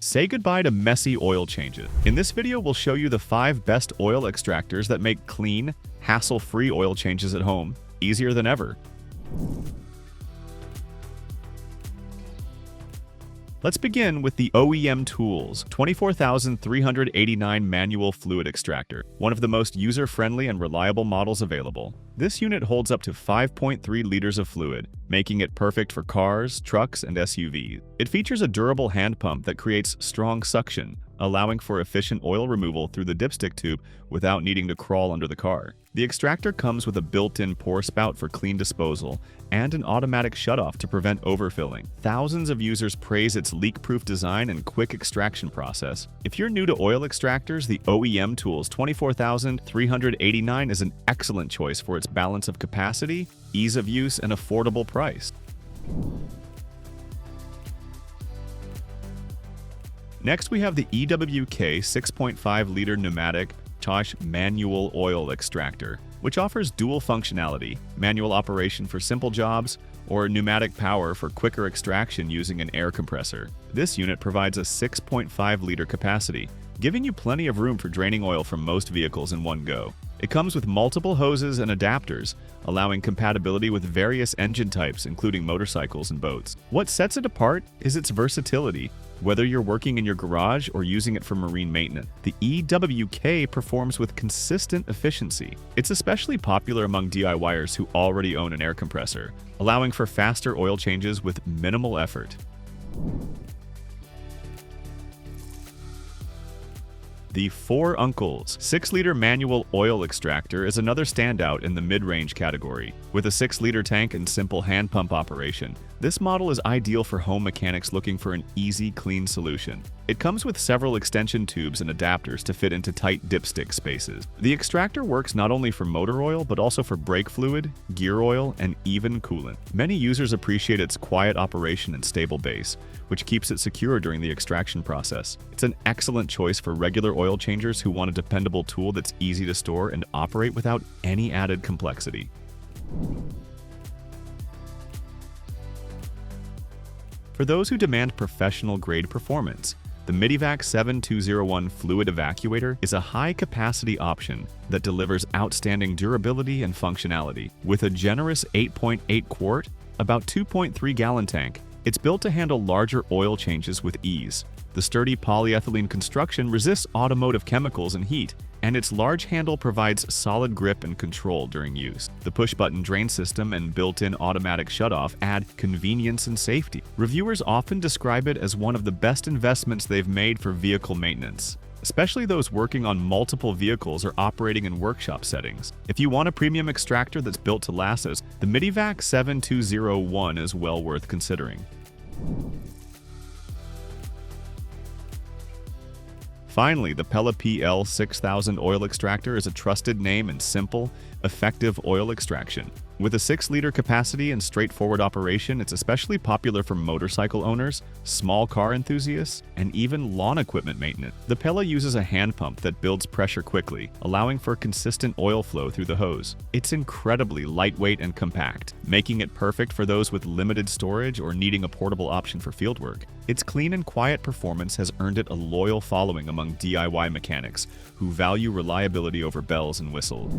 Say goodbye to messy oil changes. In this video, we'll show you the 5 best oil extractors that make clean, hassle-free oil changes at home easier than ever. Let's begin with the OEMTOOLS 24389 manual fluid extractor, one of the most user-friendly and reliable models available. This unit holds up to 5.3 liters of fluid, making it perfect for cars, trucks, and SUVs. It features a durable hand pump that creates strong suction, allowing for efficient oil removal through the dipstick tube without needing to crawl under the car. The extractor comes with a built-in pour spout for clean disposal and an automatic shutoff to prevent overfilling. Thousands of users praise its leak-proof design and quick extraction process. If you're new to oil extractors, the OEMTOOLS 24389 is an excellent choice for its balance of capacity, ease of use, and affordable price. Next, we have the EWK 6.5-liter pneumatic manual oil extractor, which offers dual functionality, manual operation for simple jobs, or pneumatic power for quicker extraction using an air compressor. This unit provides a 6.5-liter capacity, giving you plenty of room for draining oil from most vehicles in one go. It comes with multiple hoses and adapters, allowing compatibility with various engine types, including motorcycles and boats. What sets it apart is its versatility. Whether you're working in your garage or using it for marine maintenance, the EWK performs with consistent efficiency. It's especially popular among DIYers who already own an air compressor, allowing for faster oil changes with minimal effort. The 4UNCLES 6-liter manual oil extractor is another standout in the mid-range category. With a 6-liter tank and simple hand pump operation, this model is ideal for home mechanics looking for an easy, clean solution. It comes with several extension tubes and adapters to fit into tight dipstick spaces. The extractor works not only for motor oil, but also for brake fluid, gear oil, and even coolant. Many users appreciate its quiet operation and stable base, which keeps it secure during the extraction process. It's an excellent choice for regular oil changers who want a dependable tool that's easy to store and operate without any added complexity. For those who demand professional-grade performance, the MITYVAC 7201 fluid evacuator is a high-capacity option that delivers outstanding durability and functionality. With a generous 8.8 quart, about 2.3-gallon tank, it's built to handle larger oil changes with ease. The sturdy polyethylene construction resists automotive chemicals and heat, and its large handle provides solid grip and control during use. The push-button drain system and built-in automatic shutoff add convenience and safety. Reviewers often describe it as one of the best investments they've made for vehicle maintenance, especially those working on multiple vehicles or operating in workshop settings. If you want a premium extractor that's built to last, the MITYVAC 7201 is well worth considering. Finally, the PELA PL 6000 oil extractor is a trusted name in simple, effective oil extraction. With a 6-liter capacity and straightforward operation, it's especially popular for motorcycle owners, small car enthusiasts, and even lawn equipment maintenance. The PELA uses a hand pump that builds pressure quickly, allowing for consistent oil flow through the hose. It's incredibly lightweight and compact, making it perfect for those with limited storage or needing a portable option for fieldwork. Its clean and quiet performance has earned it a loyal following among DIY mechanics who value reliability over bells and whistles.